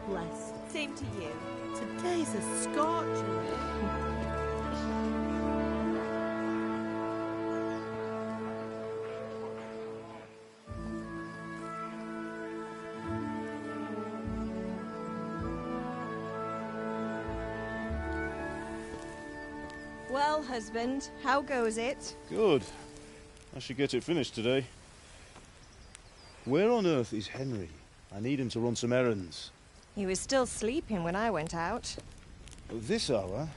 blessed. Same to you. Today's a scorcher, eh? Well, husband, how goes it? Good. I should get it finished today. Where on earth is Henry? I need him to run some errands. He was still sleeping when I went out. At this hour?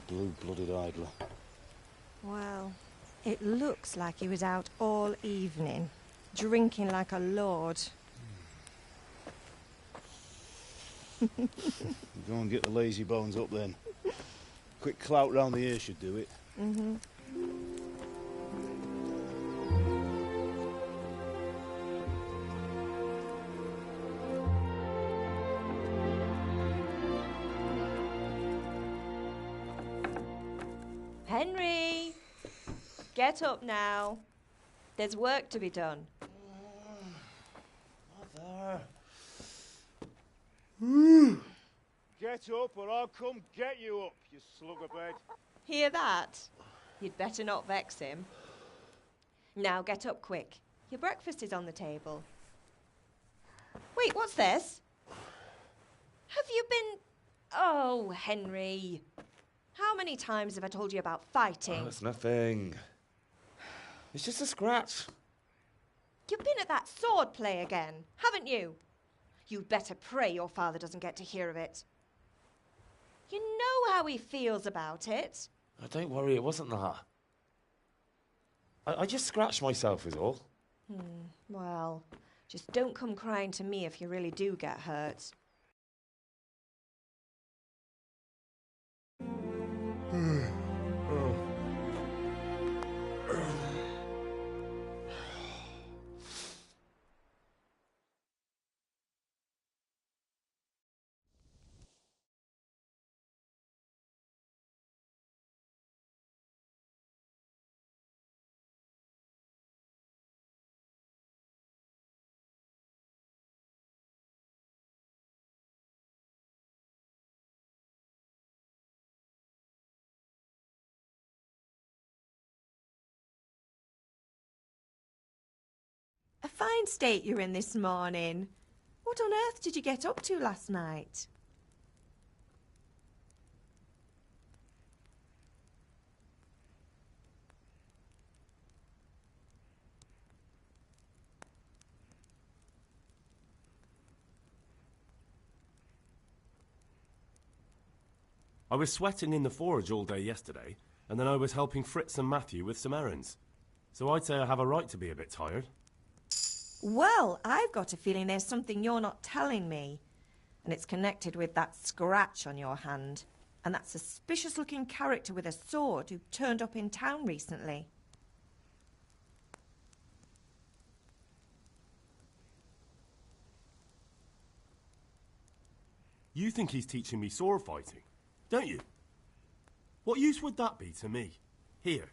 Blue-blooded idler. Well, it looks like he was out all evening, drinking like a lord. Go and get the lazy bones up then. Quick clout round the ear should do it. Mm-hmm. Henry! Get up now. There's work to be done. Mother. Get up or I'll come get you up, you slugabed. Hear that? You'd better not vex him. Now get up quick. Your breakfast is on the table. Wait, what's this? Have you been... Oh, Henry. How many times have I told you about fighting? Oh, it's nothing. It's just a scratch. You've been at that sword play again, haven't you? You'd better pray your father doesn't get to hear of it. You know how he feels about it. Oh, don't worry, it wasn't that. I just scratched myself is all. Well, just don't come crying to me if you really do get hurt. A fine state you're in this morning. What on earth did you get up to last night? I was sweating in the forge all day yesterday, and then I was helping Fritz and Matthew with some errands. So I'd say I have a right to be a bit tired. Well, I've got a feeling there's something you're not telling me. And it's connected with that scratch on your hand. And that suspicious-looking character with a sword who turned up in town recently. You think he's teaching me sword fighting, don't you? What use would that be to me? Here.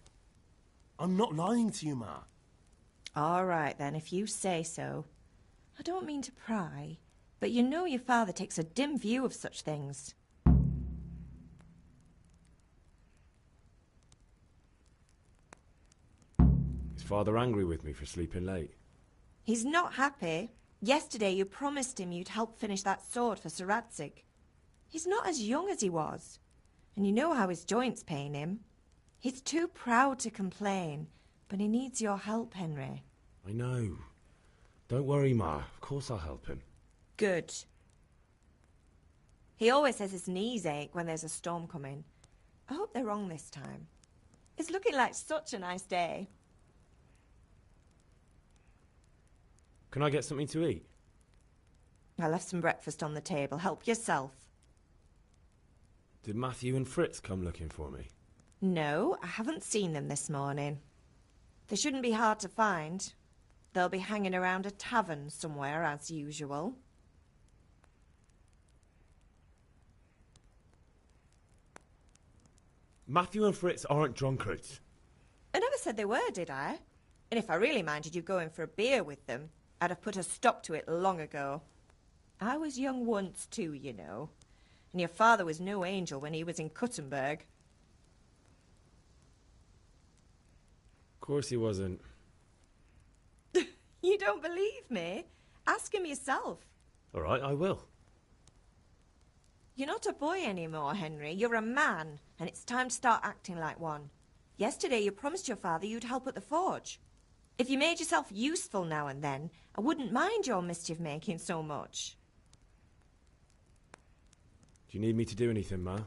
I'm not lying to you, Ma. All right, then, if you say so. I don't mean to pry, but you know your father takes a dim view of such things. Is Father angry with me for sleeping late? He's not happy. Yesterday you promised him you'd help finish that sword for Sir Radzig. He's not as young as he was, and you know how his joints pain him. He's too proud to complain, but he needs your help, Henry. I know. Don't worry, Ma. Of course I'll help him. Good. He always says his knees ache when there's a storm coming. I hope they're wrong this time. It's looking like such a nice day. Can I get something to eat? I left some breakfast on the table. Help yourself. Did Matthew and Fritz come looking for me? No, I haven't seen them this morning. They shouldn't be hard to find. They'll be hanging around a tavern somewhere, as usual. Matthew and Fritz aren't drunkards. I never said they were, did I? And if I really minded you going for a beer with them, I'd have put a stop to it long ago. I was young once too, you know. And your father was no angel when he was in Kuttenberg. Of course he wasn't. You don't believe me? Ask him yourself. All right, I will. You're not a boy anymore, Henry. You're a man, and it's time to start acting like one. Yesterday you promised your father you'd help at the forge. If you made yourself useful now and then, I wouldn't mind your mischief-making so much. Do you need me to do anything, Ma?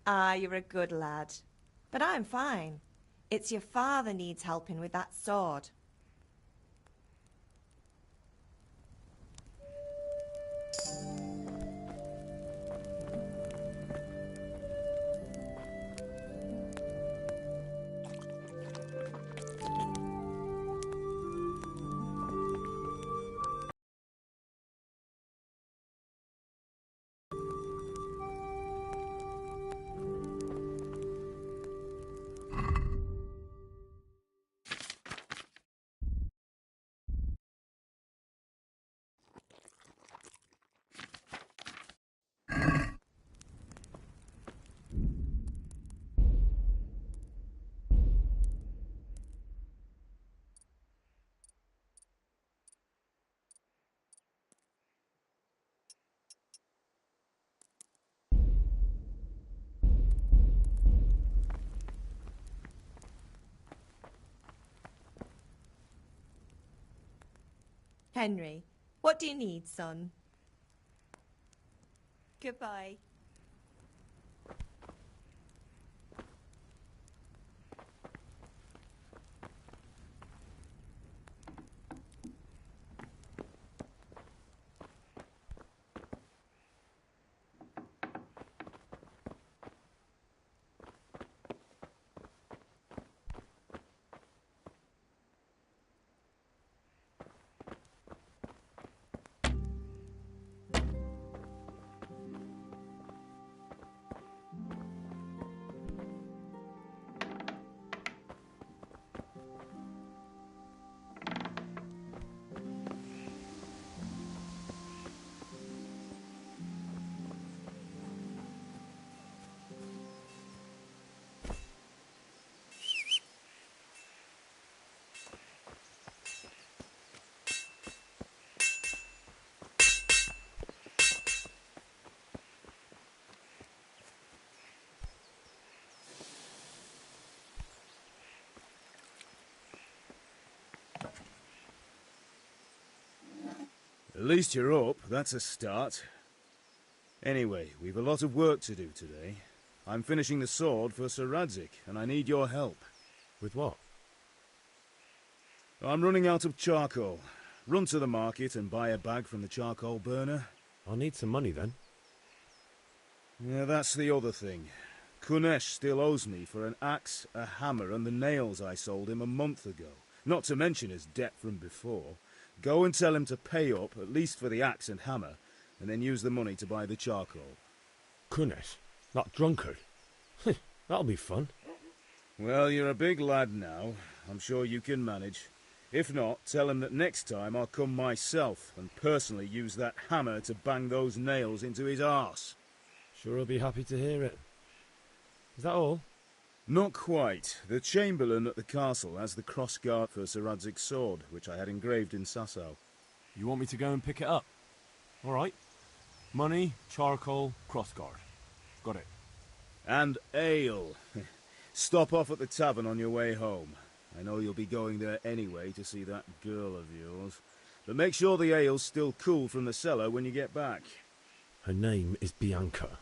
Ah, you're a good lad. But I'm fine. It's your father needs helping with that sword. Henry, what do you need, son? Goodbye. At least you're up, that's a start. Anyway, we've a lot of work to do today. I'm finishing the sword for Sir Radzig, and I need your help. With what? I'm running out of charcoal. Run to the market and buy a bag from the charcoal burner. I'll need some money then. Yeah, that's the other thing. Kunesh still owes me for an axe, a hammer, and the nails I sold him a month ago. Not to mention his debt from before. Go and tell him to pay up, at least for the axe and hammer, and then use the money to buy the charcoal. Kunesh? That drunkard? That'll be fun. Well, you're a big lad now. I'm sure you can manage. If not, tell him that next time I'll come myself and personally use that hammer to bang those nails into his arse. Sure, I'll be happy to hear it. Is that all? Not quite. The Chamberlain at the castle has the cross-guard for Sir Radzig's sword, which I had engraved in Sasau. You want me to go and pick it up? All right. Money, charcoal, crossguard. Got it. And ale. Stop off at the tavern on your way home. I know you'll be going there anyway to see that girl of yours. But make sure the ale's still cool from the cellar when you get back. Her name is Bianca.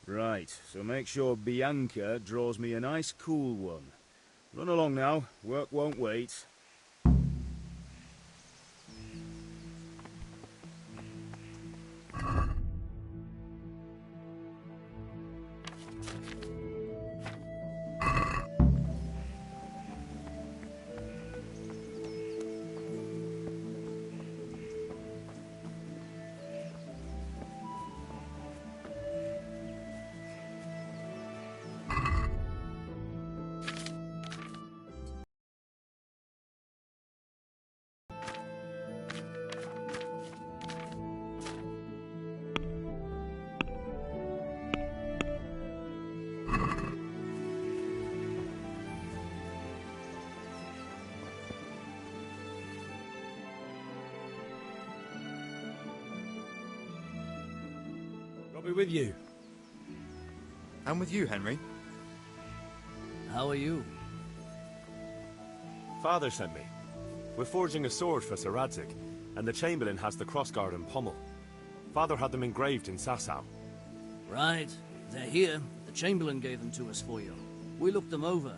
Right, so make sure Bianca draws me a nice cool one. Run along now, work won't wait. We're with you. And with you, Henry. How are you? Father sent me. We're forging a sword for Sir Radzig, and the Chamberlain has the crossguard and pommel. Father had them engraved in Sasau. Right. They're here. The Chamberlain gave them to us for you. We looked them over.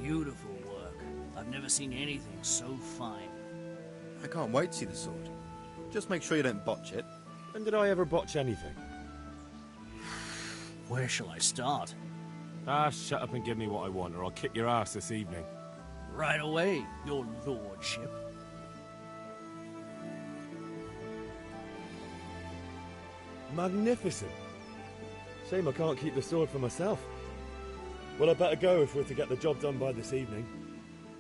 Beautiful work. I've never seen anything so fine. I can't wait to see the sword. Just make sure you don't botch it. When did I ever botch anything? Where shall I start? Ah, shut up and give me what I want, or I'll kick your ass this evening. Right away, your lordship. Magnificent. Shame I can't keep the sword for myself. Well, I better go if we're to get the job done by this evening.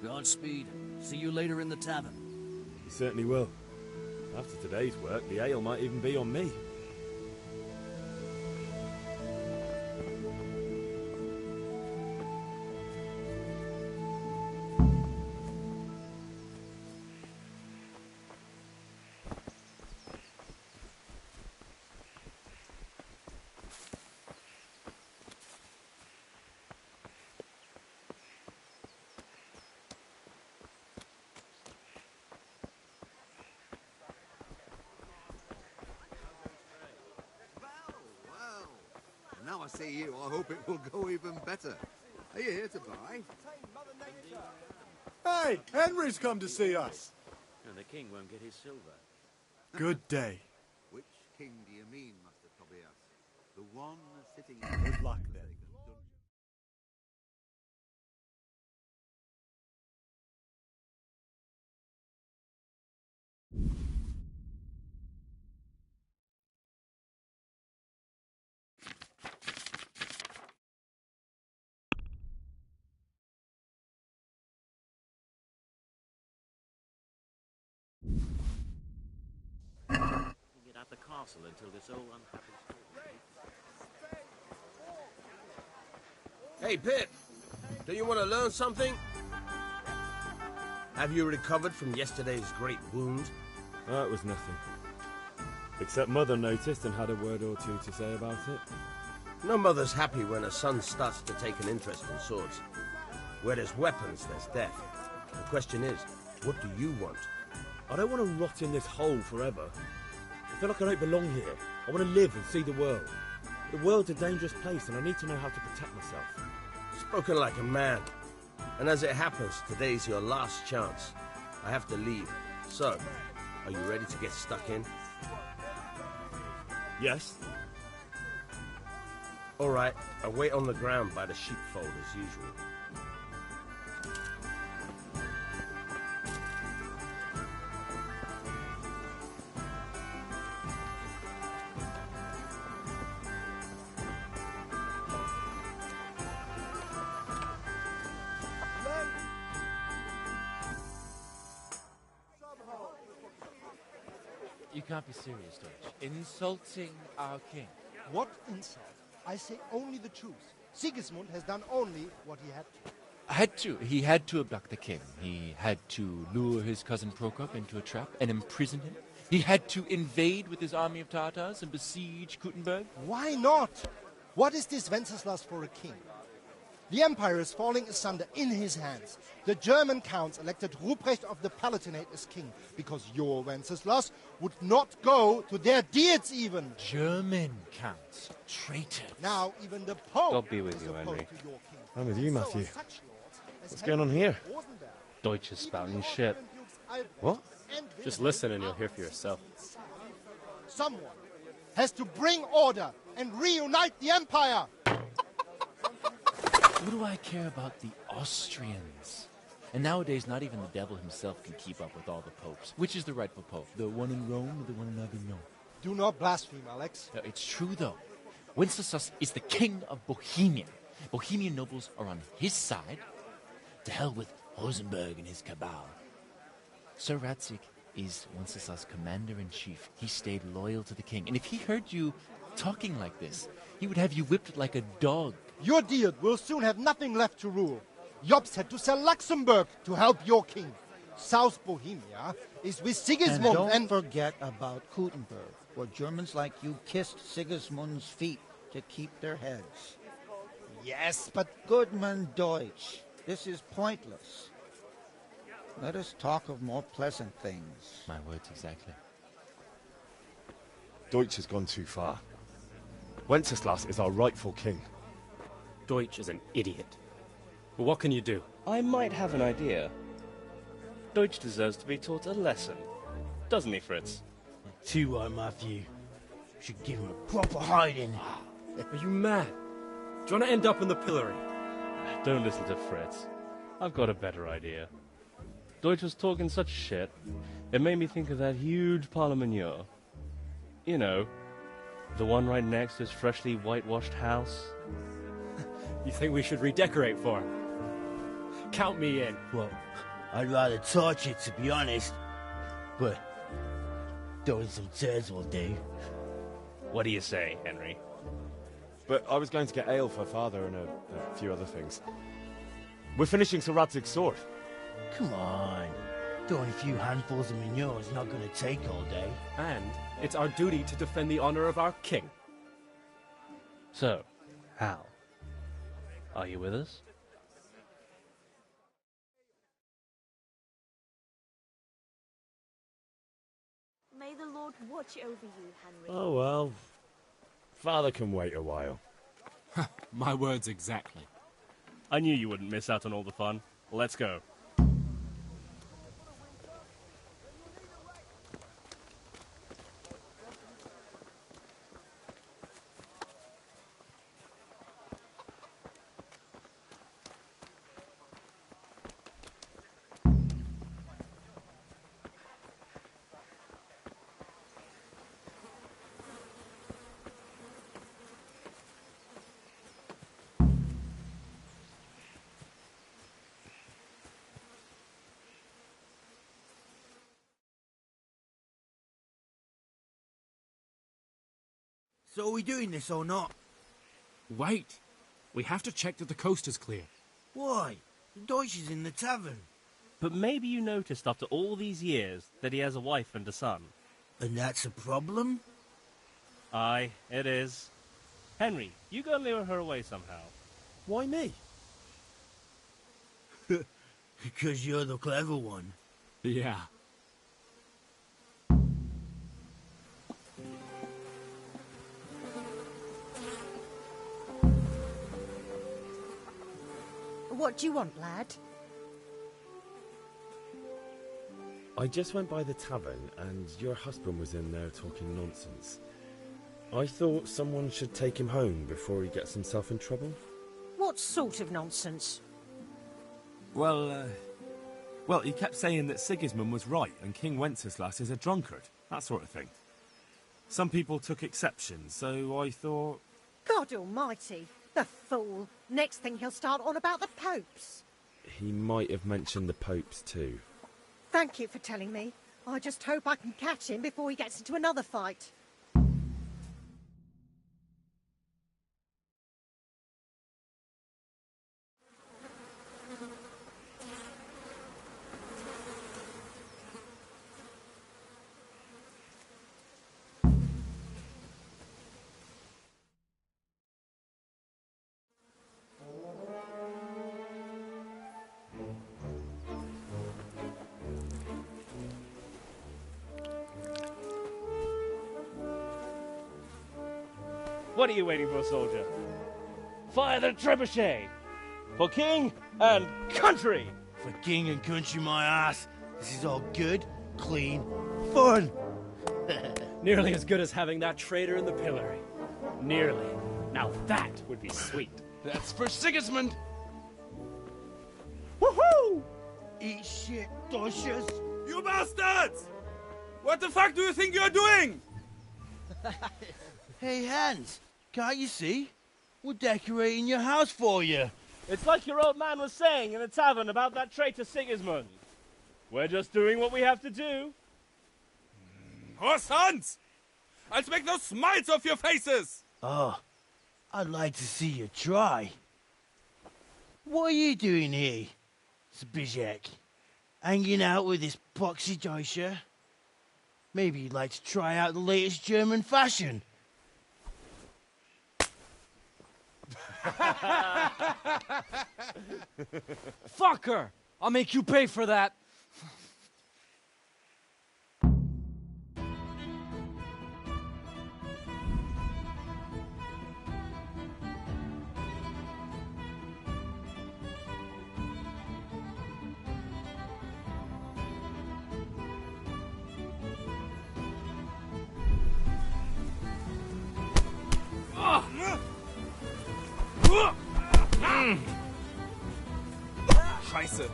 Godspeed. See you later in the tavern. You certainly will. After today's work, the ale might even be on me. Now I see you, I hope it will go even better. Are you here to buy? Hey, Henry's come to see us. And the king won't get his silver. Good day. Which king do you mean, Master Tobias? The one sitting Good luck, then. Get at the castle until this old unhappy Hey, Pip, do you want to learn something? Have you recovered from yesterday's great wound? That was nothing. Except Mother noticed and had a word or two to say about it. No mother's happy when a son starts to take an interest in swords. Where there's weapons, there's death. The question is, what do you want? I don't want to rot in this hole forever. I feel like I don't belong here. I want to live and see the world. The world's a dangerous place and I need to know how to protect myself. Spoken like a man. And as it happens, today's your last chance. I have to leave. So, are you ready to get stuck in? Yes. All right, I'll wait on the ground by the sheepfold as usual. You can't be serious, Deutsch. Insulting our king. What insult? I say only the truth. Sigismund has done only what he had to. He had to abduct the king. He had to lure his cousin Prokop into a trap and imprison him. He had to invade with his army of Tatars and besiege Kuttenberg. Why not? What is this Wenceslas for a king? The empire is falling asunder in his hands. The German counts elected Ruprecht of the Palatinate as king because your Wenceslas would not go to their deeds even. German counts. Traitors. Now even the Pope God be with is you, opposed Henry. to your king. I'm with you, So Matthew. such lords as What's going on here? Rosenberg, Deutsch is spouting shit. What? and Just Wilhelm listen and you'll hear for yourself. Someone has to bring order and reunite the empire. What do I care about the Austrians? And nowadays, not even the devil himself can keep up with all the popes. Which is the rightful pope? The one in Rome or the one in Avignon? Do not blaspheme, Alex. No, it's true, though. Wenceslas is the king of Bohemia. Bohemian nobles are on his side. To hell with Rosenberg and his cabal. Sir Radzig is Wenceslas' commander-in-chief. He stayed loyal to the king. And if he heard you talking like this, he would have you whipped like a dog. Your deed will soon have nothing left to rule. Jobst had to sell Luxembourg to help your king. South Bohemia is with Sigismund and don't forget about Kuttenberg. Well, Germans like you kissed Sigismund's feet to keep their heads. Yes, but... Goodman Deutsch, this is pointless. Let us talk of more pleasant things. My words exactly. Deutsch has gone too far. Wenceslas is our rightful king. Deutsch is an idiot. But what can you do? I might have an idea. Deutsch deserves to be taught a lesson. Doesn't he, Fritz? Too right, Matthew. Should give him a proper hiding. Are you mad? Do you want to end up in the pillory? Don't listen to Fritz. I've got a better idea. Deutsch was talking such shit, it made me think of that huge parliament. You know, the one right next to his freshly whitewashed house. You think we should redecorate for him? Count me in. Well, I'd rather torch it, to be honest. But throwing some turds will do. What do you say, Henry? But I was going to get ale for Father and a few other things. We're finishing Sir Radzig's sword. Come on. Throwing a few handfuls of manure is not going to take all day. And it's our duty to defend the honor of our king. So, Hal, are you with us? May the Lord watch over you, Henry. Oh well. Father can wait a while. My words exactly. I knew you wouldn't miss out on all the fun. Let's go. So are we doing this or not? Wait. We have to check that the coast is clear. Why? The Deutsch is in the tavern. But maybe you noticed after all these years that he has a wife and a son. And that's a problem? Aye, it is. Henry, you go and lure her away somehow. Why me? Because you're the clever one. Yeah. What do you want, lad? I just went by the tavern and your husband was in there talking nonsense. I thought someone should take him home before he gets himself in trouble. What sort of nonsense? Well, he kept saying that Sigismund was right and King Wenceslas is a drunkard, that sort of thing. Some people took exception, so I thought... God almighty, the fool. Next thing he'll start on about the popes. He might have mentioned the popes too. Thank you for telling me. I just hope I can catch him before he gets into another fight. What are you waiting for, soldier? Fire the trebuchet! For king and country! For king and country, my ass. This is all good, clean, fun. Nearly as good as having that traitor in the pillory. Nearly. Now that would be sweet. That's for Sigismund! Woohoo! Eat shit, Deutsches. You bastards! What the fuck do you think you're doing? Hey, Hans, can't you see? We're decorating your house for you. It's like your old man was saying in the tavern about that traitor Sigismund. We're just doing what we have to do. Oh, sons! I'll make those smiles off your faces! Oh, I'd like to see you try. What are you doing here, Zbigniew? Hanging out with this poxy Deutscher? Maybe you'd like to try out the latest German fashion. Fuck her! I'll make you pay for that. Scheiße.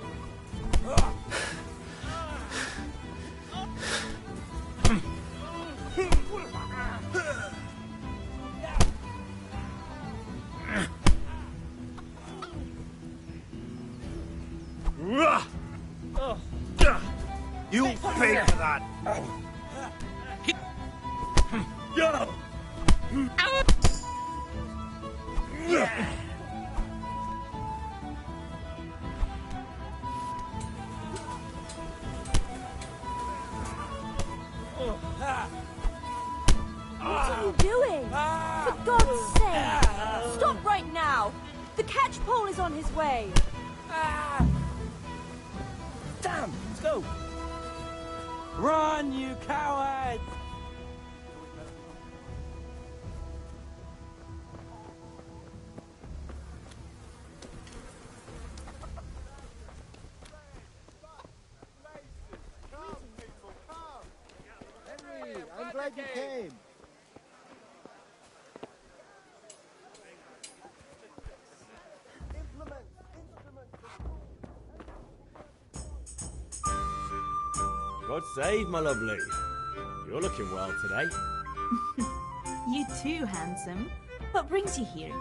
You pay for that. Go. What are you doing? For God's sake! Stop right now! The catch pole is on his way! Damn, let's go. Run, you cowards! Henry, I'm glad you came. God save, my lovely. You're looking well today. You too, handsome. What brings you here?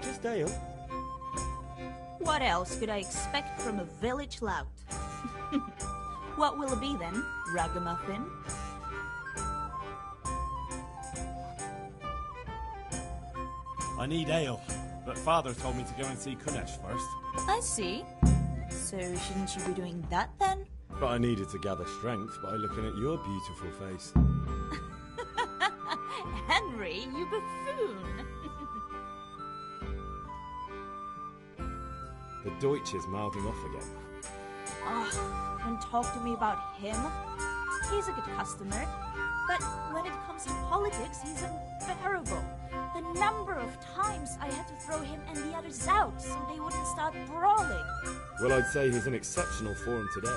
Just Dale. What else could I expect from a village lout? What will it be then, ragamuffin? I need ale, but Father told me to go and see Kunesh first. I see. So shouldn't you be doing that then? But I needed to gather strength by looking at your beautiful face. Henry, you buffoon! The Deutsch is mouthing off again. Oh, don't talk to me about him. He's a good customer. But when it comes to politics, he's unbearable. The number of times I had to throw him and the others out so they wouldn't start brawling. Well, I'd say he's in exceptional form today.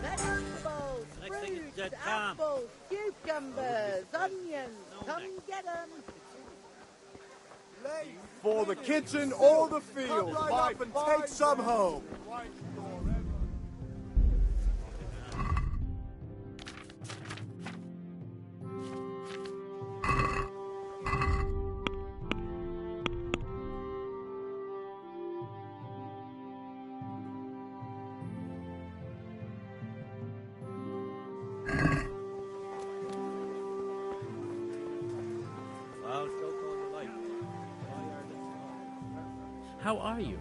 Vegetables, fruit, apples, cucumbers, onions. Come get them. For the kitchen or the field, pipe and take some home. How are you?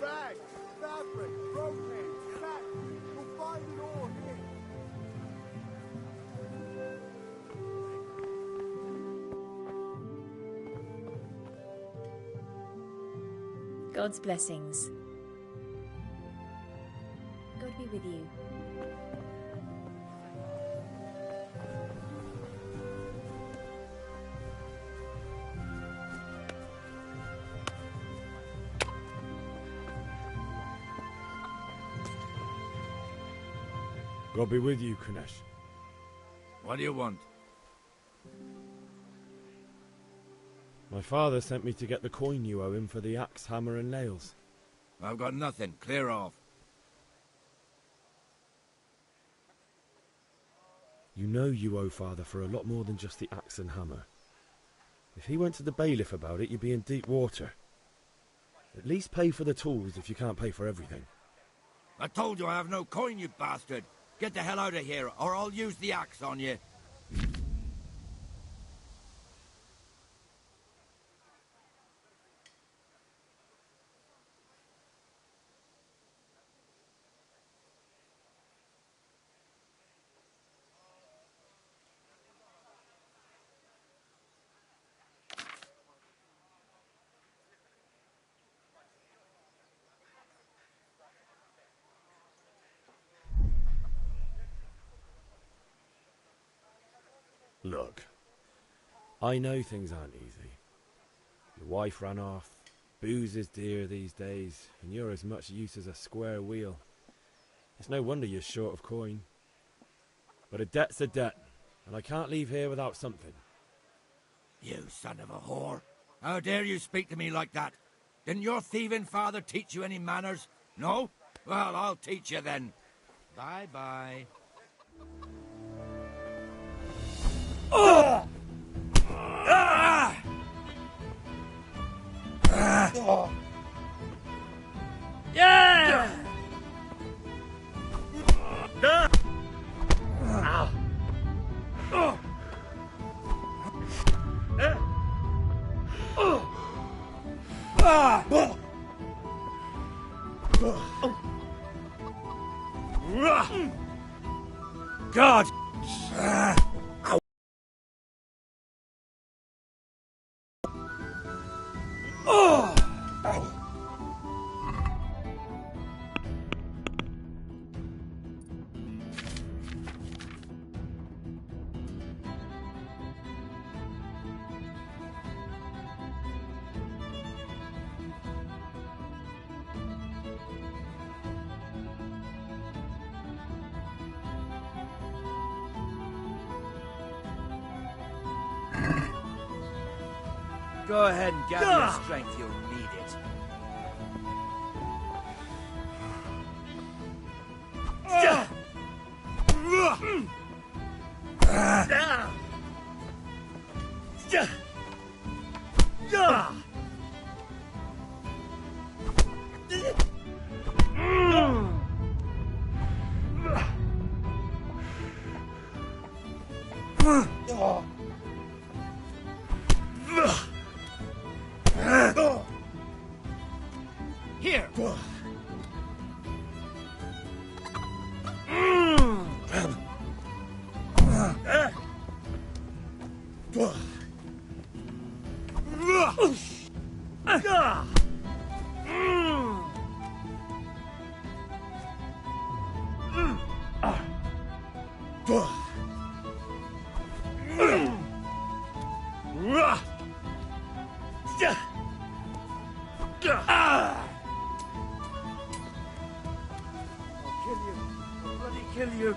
Rags, fabric, propane, satin. You'll find it all here. God's blessings. God be with you. God be with you, Kunesh. What do you want? My father sent me to get the coin you owe him for the axe, hammer and nails. I've got nothing. Clear off. You know you owe father for a lot more than just the axe and hammer. If he went to the bailiff about it, you'd be in deep water. At least pay for the tools if you can't pay for everything. I told you I have no coin, you bastard. Get the hell out of here, or I'll use the axe on you. Look, I know things aren't easy. Your wife ran off, booze is dear these days, and you're as much use as a square wheel. It's no wonder you're short of coin. But a debt's a debt, and I can't leave here without something. You son of a whore. How dare you speak to me like that? Didn't your thieving father teach you any manners? No? Well, I'll teach you then. Bye-bye. Oh! Yeah! God! Go ahead and gather your strength, you'll need it. Here! Kill you.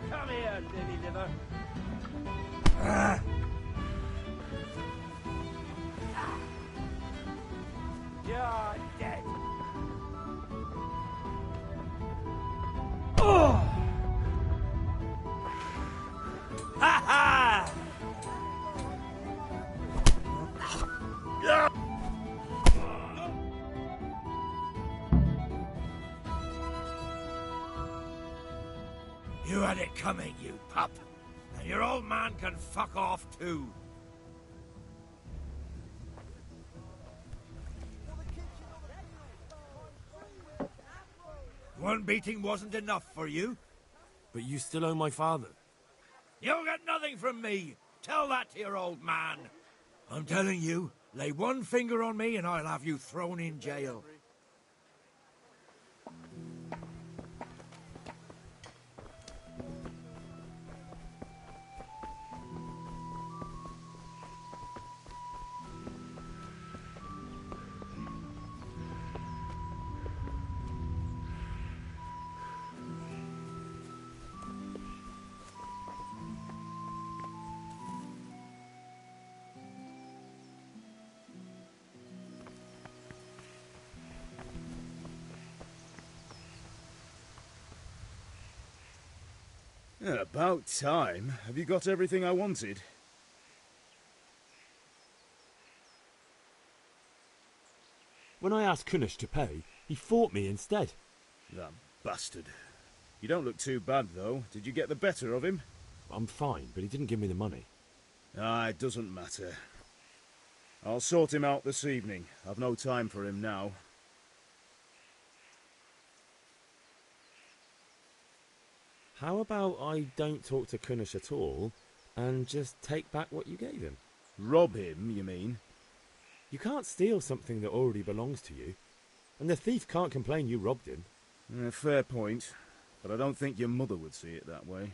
Come here, lily liver. You're dead. Ha ha! You had it coming, you pup. And your old man can fuck off too. One beating wasn't enough for you? But you still owe my father. You'll get nothing from me. Tell that to your old man. I'm telling you, lay one finger on me and I'll have you thrown in jail. Yeah, about time. Have you got everything I wanted? When I asked Kunish to pay, he fought me instead. That bastard. You don't look too bad, though. Did you get the better of him? I'm fine, but he didn't give me the money. Ah, it doesn't matter. I'll sort him out this evening. I've no time for him now. How about I don't talk to Kunish at all, and just take back what you gave him? Rob him, you mean? You can't steal something that already belongs to you, and the thief can't complain you robbed him. Fair point, but I don't think your mother would see it that way.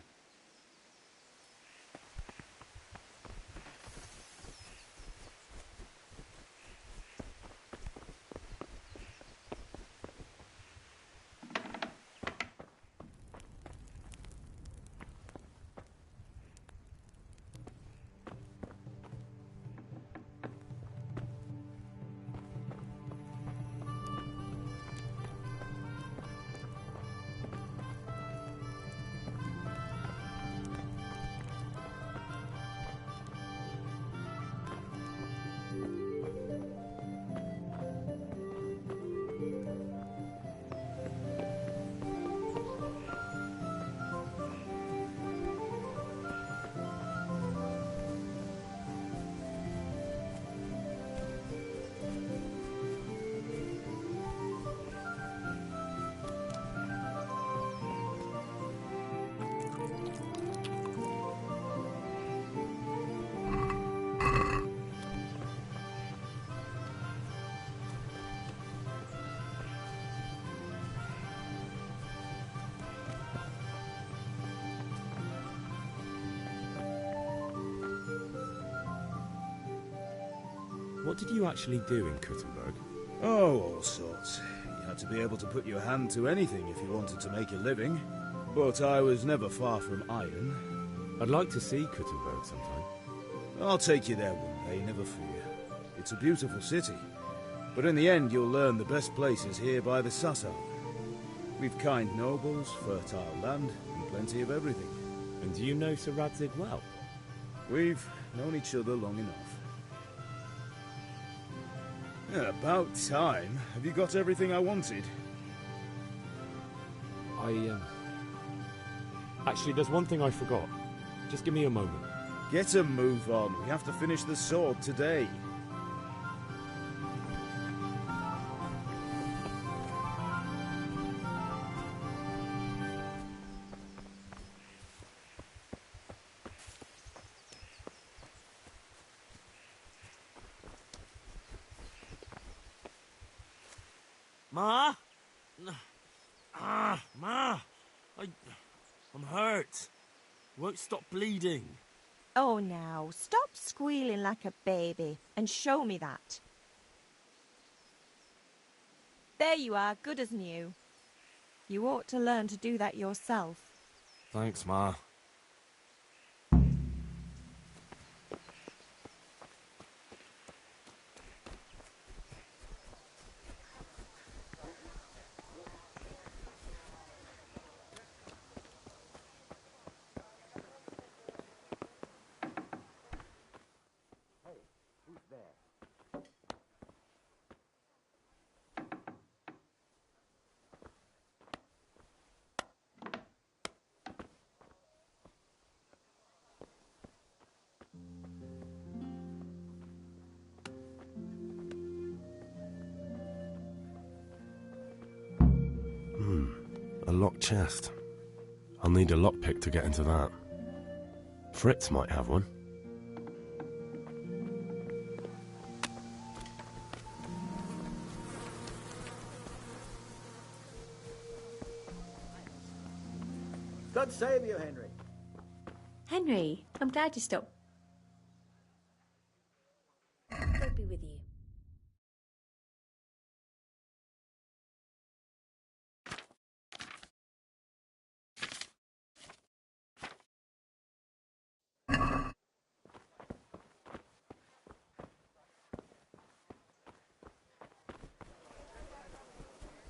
What did you actually do in Kuttenberg? Oh, all sorts. You had to be able to put your hand to anything if you wanted to make a living. But I was never far from iron. I'd like to see Kuttenberg sometime. I'll take you there one day, never fear. It's a beautiful city. But in the end, you'll learn the best places here by the Sasau. We've kind nobles, fertile land, and plenty of everything. And do you know Sir Radzig well? We've known each other long enough. Yeah, about time. Have you got everything I wanted? Actually, there's one thing I forgot. Just give me a moment. Get a move on. We have to finish the sword today. Ma? Ma! I'm hurt. Won't stop bleeding. Oh, now, stop squealing like a baby and show me that. There you are, good as new. You ought to learn to do that yourself. Thanks, Ma. A locked chest. I'll need a lockpick to get into that. Fritz might have one. God save you, Henry. Henry, I'm glad you stopped. God be with you.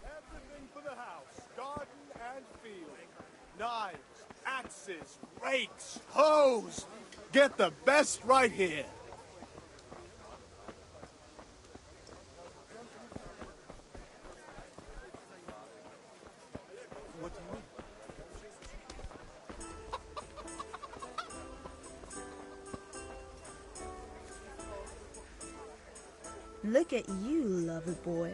Everything for the house, garden and field. Knives, axes, Axes, rakes, hoes. Get the best right here. What do you mean? Look at you, lover boy.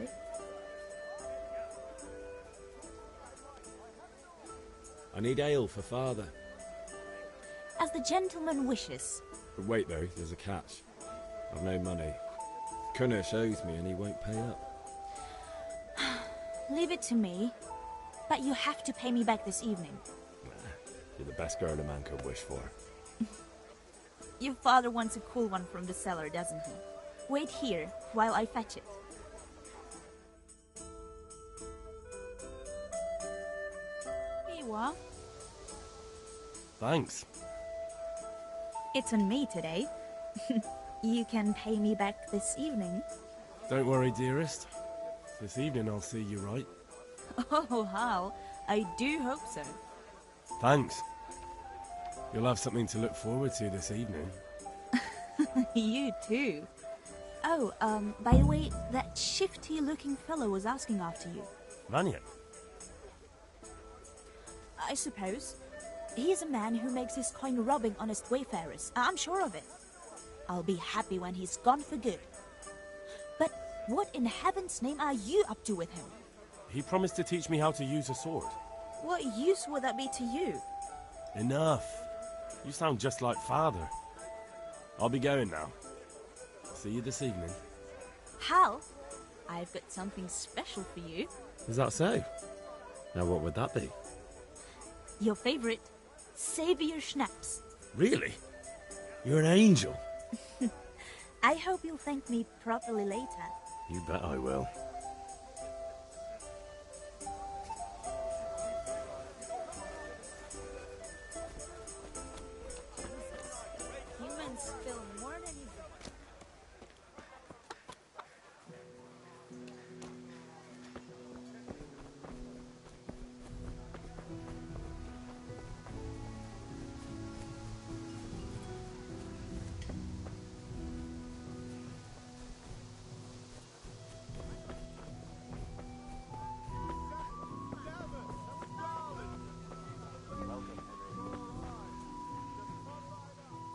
I need ale for father. As the gentleman wishes. But wait though, there's a catch. I've no money. Kunnish owes me and he won't pay up. Leave it to me. But you have to pay me back this evening. You're the best girl a man could wish for. Your father wants a cool one from the cellar, doesn't he? Wait here while I fetch it. Here you are. Thanks. It's on me today. You can pay me back this evening. Don't worry, dearest. This evening I'll see you right. Oh, Hal, I do hope so. Thanks. You'll have something to look forward to this evening. You too. Oh, by the way, that shifty-looking fellow was asking after you. Vanya? I suppose. He is a man who makes his coin robbing honest wayfarers. I'm sure of it. I'll be happy when he's gone for good. But what in heaven's name are you up to with him? He promised to teach me how to use a sword. What use would that be to you? Enough. You sound just like father. I'll be going now. See you this evening. Hal, I've got something special for you. Is that so? Now what would that be? Your favorite, Savior Schnapps. Really? You're an angel. I hope you'll thank me properly later. You bet I will. Humans spill more than you drink.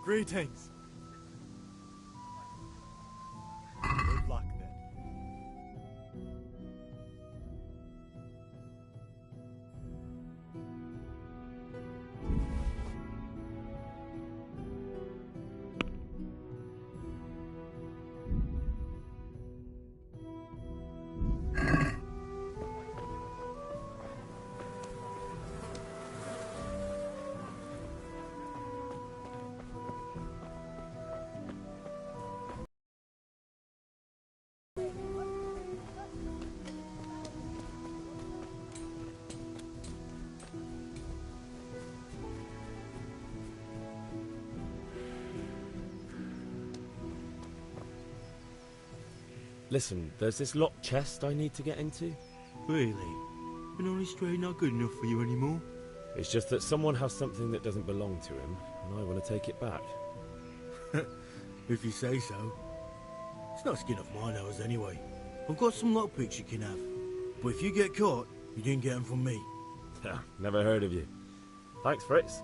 Greetings. Good luck then. Listen, there's this locked chest I need to get into. Really? An honest trade not good enough for you anymore? It's just that someone has something that doesn't belong to him, and I want to take it back. If you say so. It's not skin off my nose anyway. I've got some lockpicks you can have. But if you get caught, you didn't get them from me. Never heard of you. Thanks, Fritz.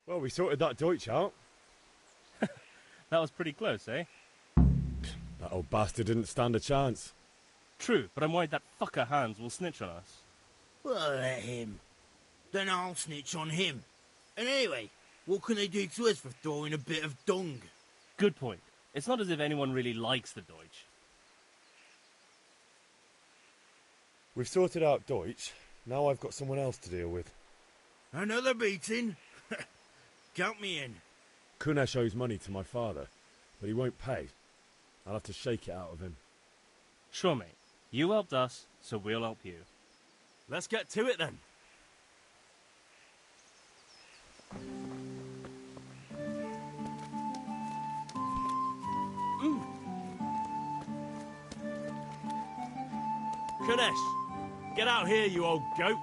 Well, we sorted that Deutsch out. That was pretty close, eh? That old bastard didn't stand a chance. True, but I'm worried that fucker Hans will snitch on us. Well, let him. Then I'll snitch on him. And anyway, what can they do to us for throwing a bit of dung? Good point. It's not as if anyone really likes the Deutsch. We've sorted out Deutsch. Now I've got someone else to deal with. Another beating? Count me in. Kunesh owes money to my father, but he won't pay. I'll have to shake it out of him. Sure, mate. You helped us, so we'll help you. Let's get to it then. Kunesh, get out here, you old goat.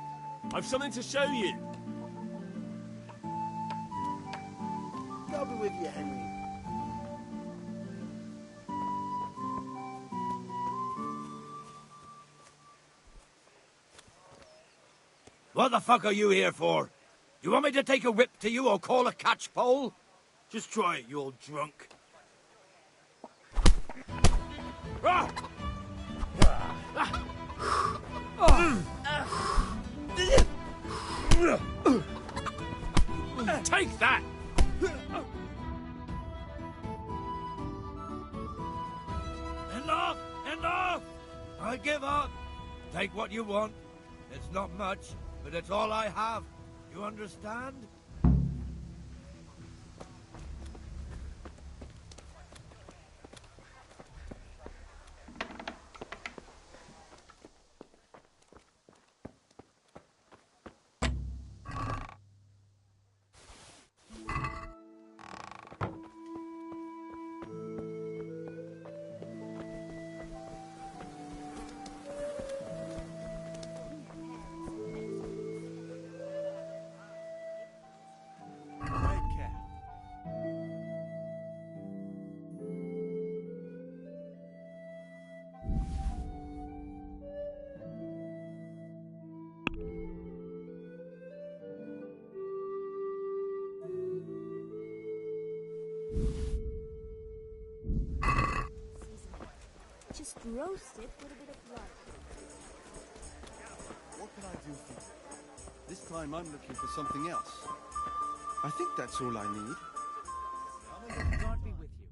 I've something to show you. I'll be with you, Henry. What the fuck are you here for? Do you want me to take a whip to you or call a catchpole? Just try it, you old drunk. Ah! Take that! Enough! Enough! I give up. Take what you want. It's not much, but it's all I have. You understand? Just roast it with a bit of blood. What can I do for you? This time I'm looking for something else. I think that's all I need. God be with you.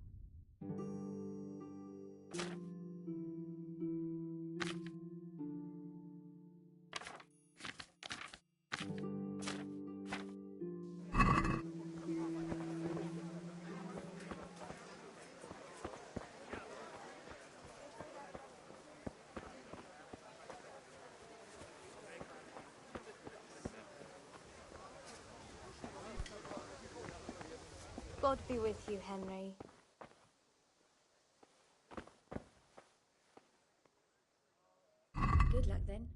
God be with you, Henry. Good luck then.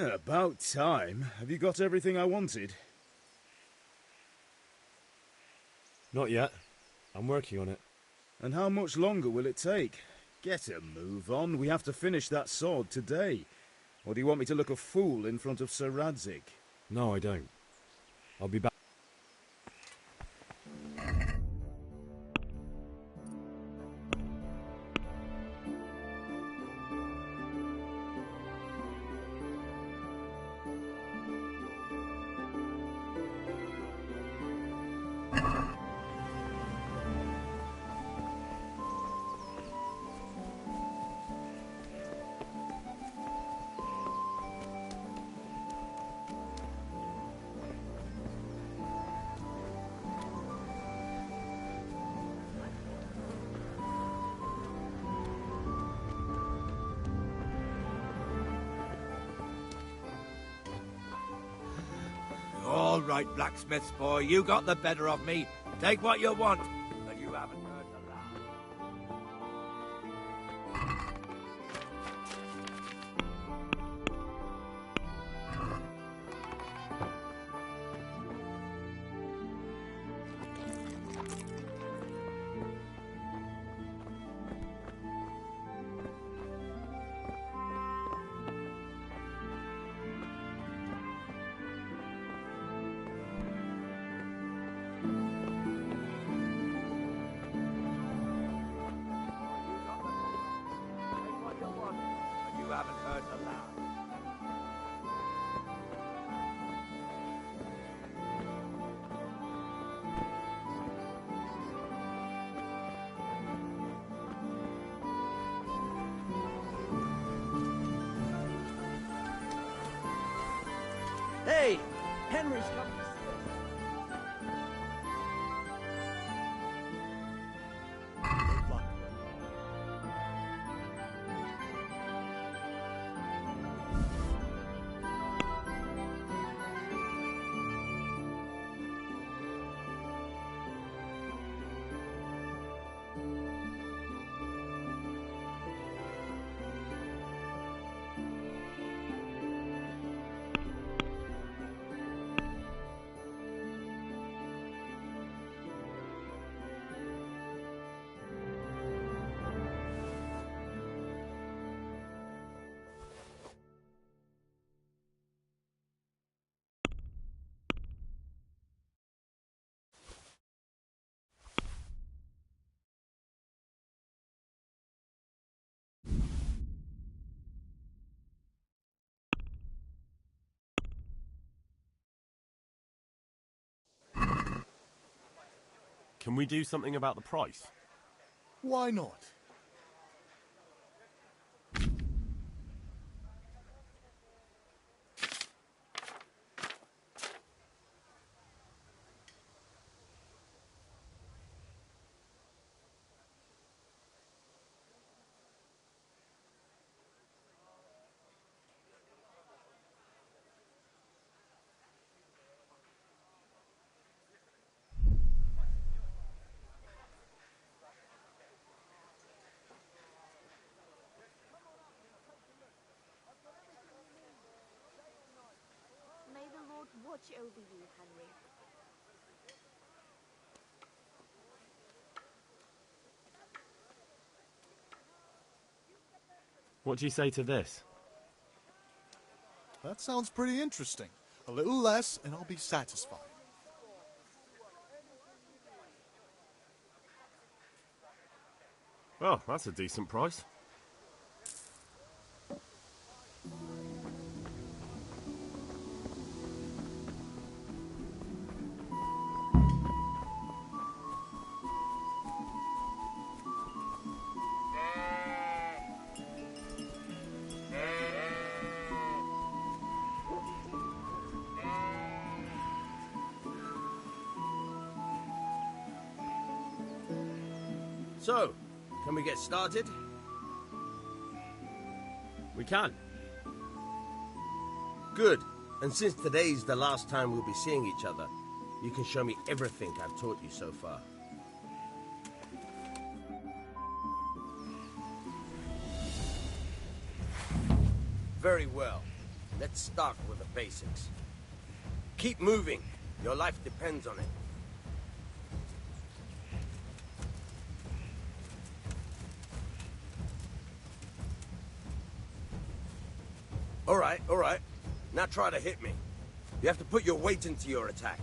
About time. Have you got everything I wanted? Not yet. I'm working on it. And how much longer will it take? Get a move on. We have to finish that sword today. Or do you want me to look a fool in front of Sir Radzik? No, I don't. I'll be back. All right, blacksmith's boy, you got the better of me. Take what you want, but you haven't heard the last. You haven't heard the last. Hey, Henry's coming. Can we do something about the price? Why not? May the Lord watch over you, Henry. What do you say to this? That sounds pretty interesting. A little less, and I'll be satisfied. Oh, that's a decent price. So, can we get started? We can. Good. And since today's the last time we'll be seeing each other, you can show me everything I've taught you so far. Very well. Let's start with the basics. Keep moving. Your life depends on it. All right. Now try to hit me. You have to put your weight into your attack.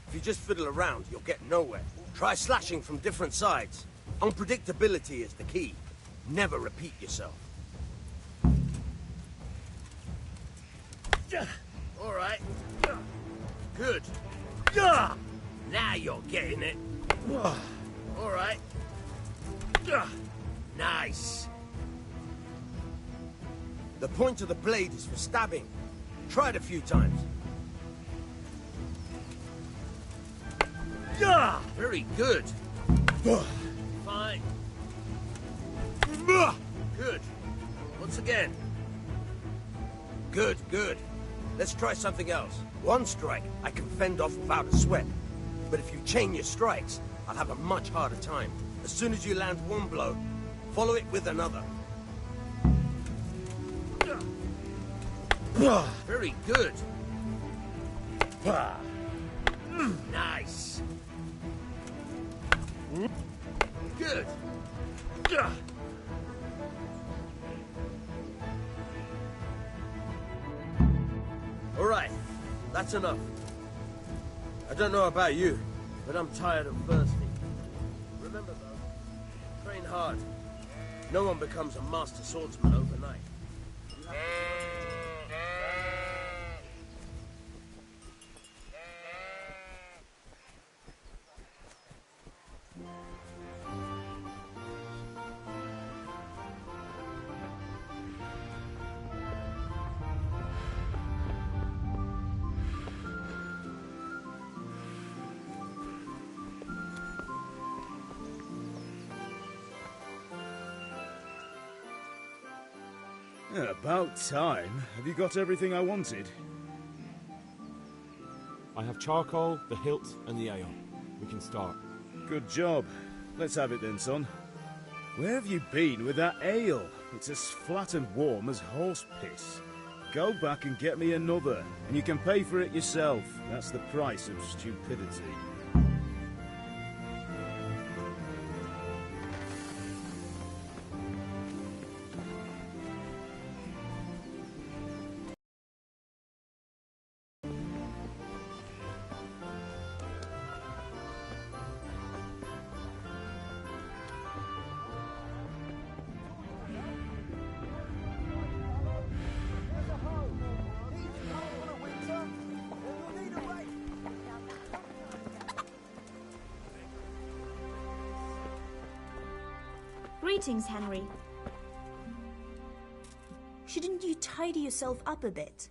If you just fiddle around, you'll get nowhere. Try slashing from different sides. Unpredictability is the key. Never repeat yourself. All right. Good. Now you're getting it. All right. Nice. The point of the blade is for stabbing. Try it a few times. Very good. Fine. Good. Once again. Good. Let's try something else. One strike, I can fend off without a sweat. But if you chain your strikes, I'll have a much harder time. As soon as you land one blow, follow it with another. Very good. Nice. Good. All right, that's enough. I don't know about you, but I'm tired of thirsty. Remember though, train hard. No one becomes a master swordsman overnight. Yeah, about time. Have you got everything I wanted? I have charcoal, the hilt, and the ale. We can start. Good job. Let's have it then, son. Where have you been with that ale? It's as flat and warm as horse piss. Go back and get me another, and you can pay for it yourself. That's the price of stupidity. Greetings, Henry. Shouldn't you tidy yourself up a bit?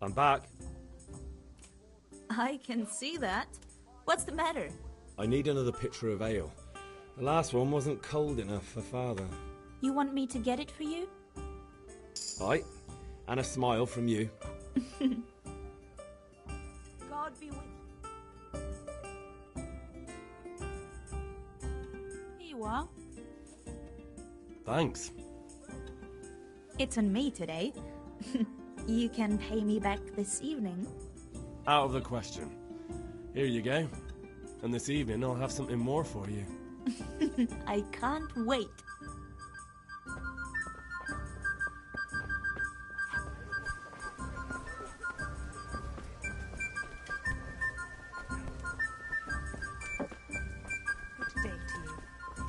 I'm back. I can see that. What's the matter? I need another pitcher of ale. The last one wasn't cold enough for Father. You want me to get it for you? Aye, and a smile from you. God be with you. Here you are. Thanks. It's on me today. You can pay me back this evening. Out of the question. Here you go. And this evening I'll have something more for you. I can't wait. Good day to you.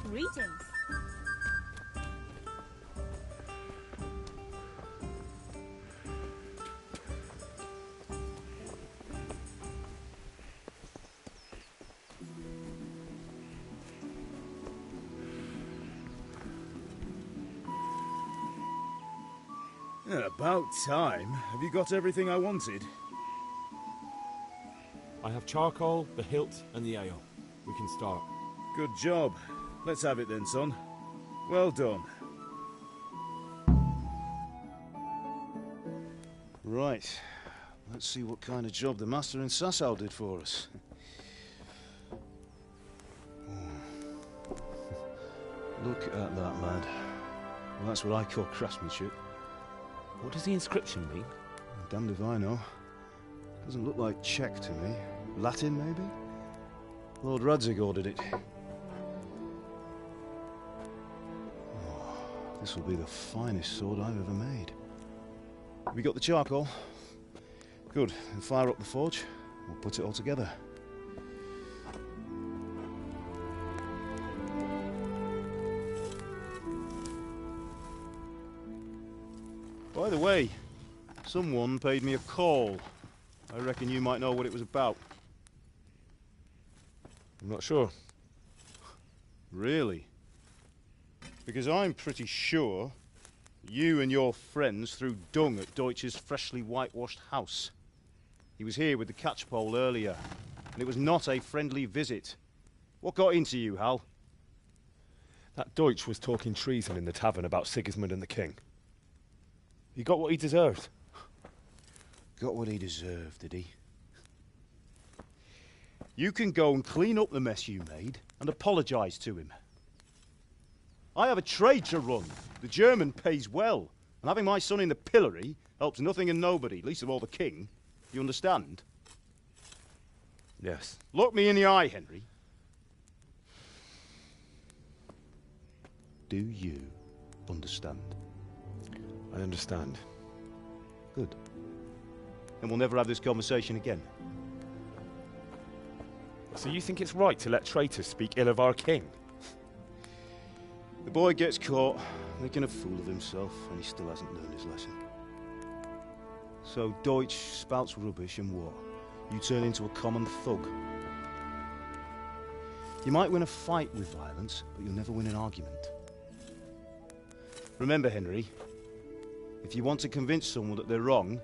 Greetings. Yeah, about time. Have you got everything I wanted? I have charcoal, the hilt, and the ale. We can start. Good job. Let's have it then, son. Well done. Right. Let's see what kind of job the master in Sasau did for us. Look at that, lad. Well, that's what I call craftsmanship. What does the inscription mean? Damned if I know. Doesn't look like Czech to me. Latin, maybe? Lord Radzig ordered it. Oh, this will be the finest sword I've ever made. Have we got the charcoal? Good. Then fire up the forge. We'll put it all together. By the way, someone paid me a call. I reckon you might know what it was about. I'm not sure. Really? Because I'm pretty sure you and your friends threw dung at Deutsch's freshly whitewashed house. He was here with the catchpole earlier, and it was not a friendly visit. What got into you, Hal? That Deutsch was talking treason in the tavern about Sigismund and the king. He got what he deserved. Got what he deserved, did he? You can go and clean up the mess you made and apologise to him. I have a trade to run. The German pays well, and having my son in the pillory helps nothing and nobody, least of all the king. You understand? Yes. Look me in the eye, Henry. Do you understand? I understand. Good. Then we'll never have this conversation again. So you think it's right to let traitors speak ill of our king? The boy gets caught, making a fool of himself, and he still hasn't learned his lesson. So Deutsch spouts rubbish, and what? You turn into a common thug. You might win a fight with violence, but you'll never win an argument. Remember, Henry, if you want to convince someone that they're wrong,